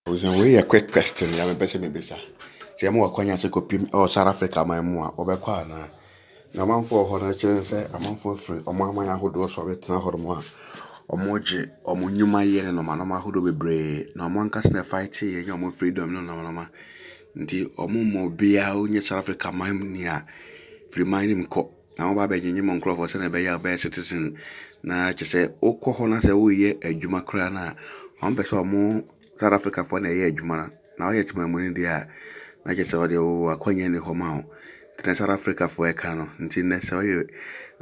We a quick question. Ya me pese me bisa. Se mo akwanya se kopim o South Africa man mu a obekwa na. Na manfo ho na kire se amanfo free omo aman ahodo so betena ho mo a omo je omo nyuma ye ne no manoma ahodo bebre na omo anka se na fight ye nya omo freedom no no nti omo mo bia onye South Africa man ni a free man nim ko na oba be nyenye mo nkrofo se na be ya be citizen na kise okọ ho na se wo ye adwuma kra na on be so omo South Africa for na ye adwuma na o ye timamuni dia na je se o de o akwanya ni ho ma o tena South Africa for e kan no nti na se o ye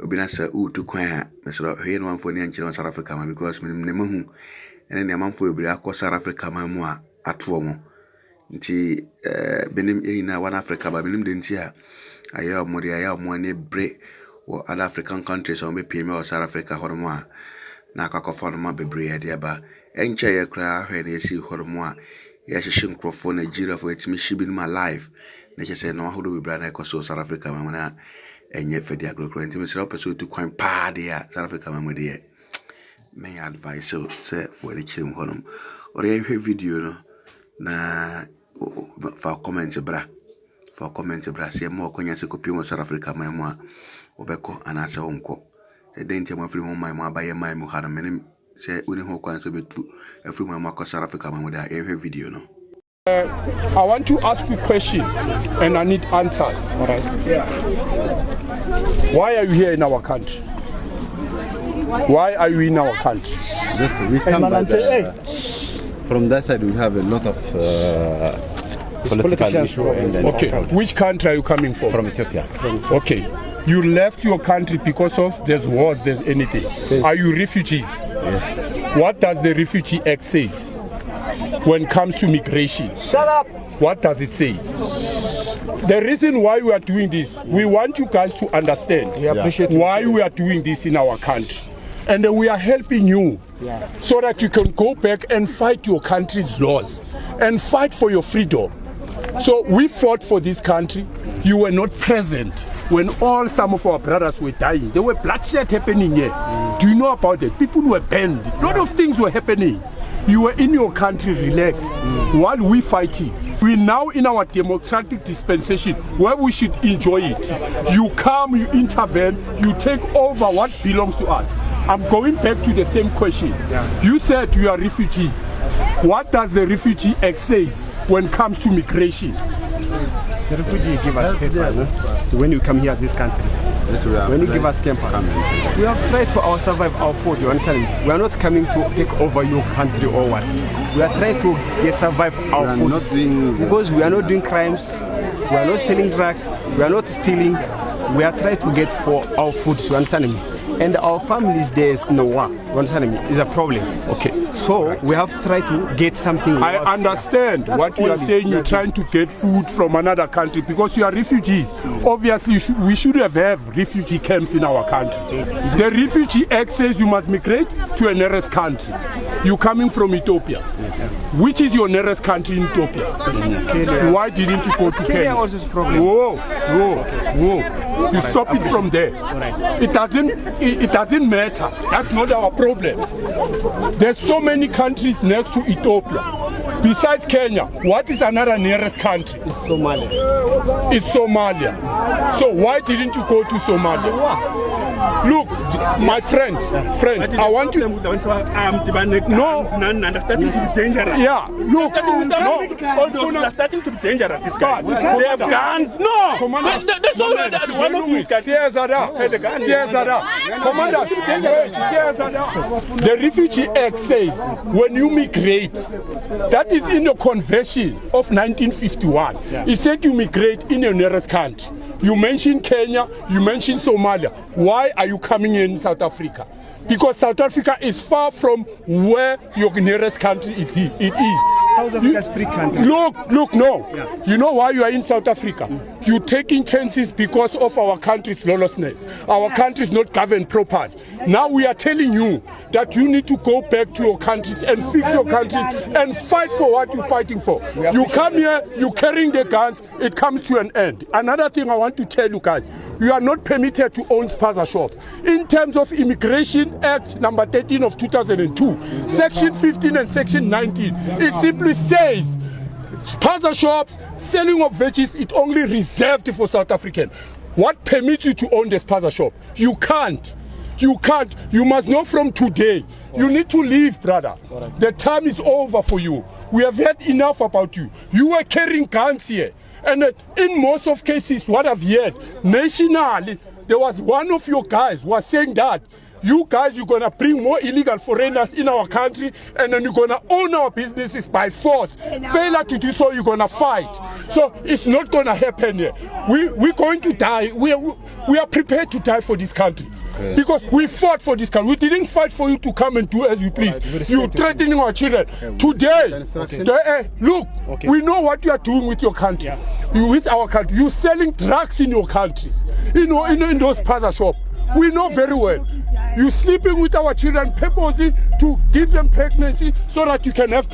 obi na se u tu kwan a me so he no amfo ni ankyere South Africa ma because me mahu ene ne amfo ebri akọ South Africa ma mu a ato mo nti benim e na one Africa ba benim de nti a ayo mo de ayo mo ne bre wo other African countries on be pay me South Africa ho mo a na akakofo no ma bebre de ba enche ye kra hwe na esi horomo a ye hyehye nkrofo Nigeria for etimi shibi no ma live na kyese no ahodo bibra na ekoso South Africa ma na enye fedi agrokro ntimi sira opeso tu kwan pa de a South Africa ma de me advice so say for the chim horom ore ye hwe video no na fa comment bra se mo akonya se kopi mo South Africa ma mo a obeko anase wonko se denti mo free mo mai mo abaye mai mo hana menim say uni ho kwan so betu every man makọ South Africa man with every video no. I want to ask you questions and I need answers. All right. Yeah. Why are you here in our country? Why are you in our country? Just we come from that side. We have a lot of political issues. Okay. Which country are you coming from? From Ethiopia. Okay. You left your country because of there's wars, there's anything. Yes. Are you refugees? Yes. What does the Refugee Act say when it comes to migration? Shut up! What does it say? The reason why we are doing this, we want you guys to understand why we are doing this in our country. And we are helping you so that you can go back and fight your country's laws and fight for your freedom. So we fought for this country. You were not present when some of our brothers were dying. There were bloodshed happening here. Do you know about it? People were banned. A lot of things were happening. You were in your country, relax, while we fighting. We're now in our democratic dispensation where we should enjoy it. You come, you intervene, you take over what belongs to us. I'm going back to the same question. You said you are refugees. What does the Refugee Act say when it comes to migration? The refugee give us paper when you come here to this country. When you give us paper, we have tried to survive our food. You understand? We are not coming to take over your country or what. We are trying to survive our food because we are not doing crimes. We are not selling drugs. We are not stealing. We are trying to get for our food. You understand me? And our families there is no work. You understand me? It's a problem. Okay. So we have to try to get something. I understand what you are saying. You're trying to get food from another country because you are refugees. Obviously, we should have refugee camps in our country. The Refugee Act says you must migrate to a nearest country. You're coming from Ethiopia. Which is your nearest country in Ethiopia? Kenya. Why didn't you go to Kenya? Kenya also is a problem. Whoa. You stop it from there. It doesn't matter. That's not our problem. There's so many countries next to Ethiopia. Besides Kenya, what is another nearest country? It's Somalia. It's Somalia. So why didn't you go to Somalia? Look, my friend, I want you. No, starting to be dangerous. Yeah, look, no. They're starting to be dangerous. These guys. They have guns. No. Commander, that's all that one of you guys. Commander, the Refugee Act says when you migrate, that is in the convention of 1951. It said you migrate in your nearest country. You mentioned Kenya, you mentioned Somalia. Why are you coming in South Africa? Because South Africa is far from where your nearest country is. It is. South Africa is free country. Look, no. Yeah. You know why you are in South Africa? You're taking chances because of our country's lawlessness. Our country is not governed properly. Now we are telling you that you need to go back to your countries and fix your countries and fight for what you're fighting for. You come here, you're carrying the guns, it comes to an end. Another thing I want to tell you guys, you are not permitted to own spaza shops. In terms of Immigration Act number 13 of 2002, section 15 and section 19, it simply says spaza shops, selling of veggies, it only reserved for South African. What permits you to own the spaza shop? You can't. You can't. You must know from today. You need to leave, brother. The time is over for you. We have heard enough about you. You were carrying guns here. And in most of cases, what I've heard, nationally, there was one of your guys was saying that you guys, you're going to bring more illegal foreigners in our country, and then you're going to own our businesses by force. Failure to do so, you're going to fight. So it's not going to happen here. We're going to die. We are prepared to die for this country. Because we fought for this country. We didn't fight for you to come and do as you please. You're threatening our children. Today, look, we know what you are doing with your country. With our country. You're selling drugs in your countries. In those spaza shops. We know very well. You're sleeping with our children purposely to give them pregnancy so that you can have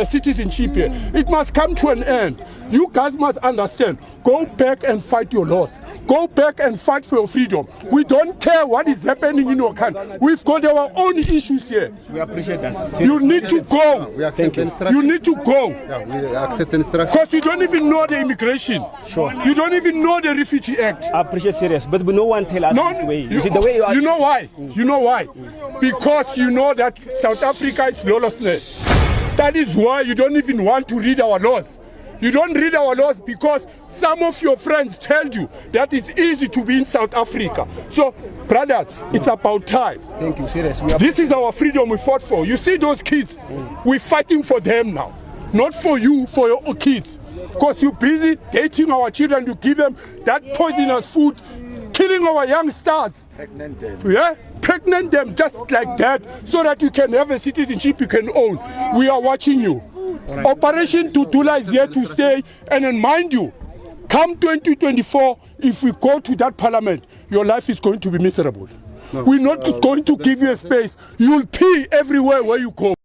citizenship here. It must come to an end. You guys must understand. Go back and fight your laws. Go back and fight for your freedom. We don't care what is happening in your country. We've got our own issues here. We appreciate that. You need to go. You need to go. We accept instruction. Because you don't even know the immigration. Sure. You don't even know the Refugee Act. I appreciate serious, but no one tell us this way. You see the way you are. You know why? You know why? Because you know that South Africa is lawlessness. That is why you don't even want to read our laws. You don't read our laws because some of your friends tell you that it's easy to be in South Africa. So, brothers, it's about time. Thank you, serious. This is our freedom we fought for. You see those kids? We're fighting for them now. Not for you, for your kids. Because you're busy dating our children, you give them that poisonous food, killing our young stars. Pregnant them. Yeah? Pregnant them just like that so that you can have a citizenship you can own. We are watching you. Operation Tutula is here to stay, and then mind you, come 2024, if we go to that parliament, your life is going to be miserable. We're not going to give you a space. You'll pee everywhere where you go.